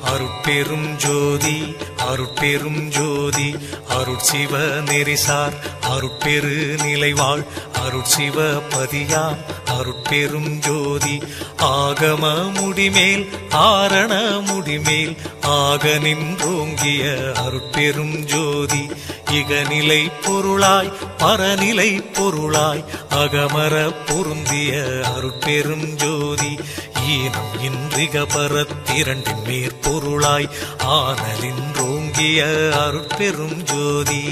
அருட்பெரும் ஜோதி அருட்பெரும் ஜோதி அருட்சிவ நெறிசார் அருட்பெரு நிலைவாழ் அருட்சிவ பதியாம் அருட்பெரும் ஜோதி ஆகம முடிமேல் ஆரண முடிமேல் ஆக நின்றோங்கிய அருட்பெரும் ஜோதி இகநிலை பொருளாய் பரநிலை பொருளாய் அகமர பொருந்திய அருட்பெரும் ஜோதி ஈனம் இன்றிக பரத்திரண்டின் மேற்பொருளாய் ஆனலின்றோங்கிய அருட்பெரும் ஜோதி.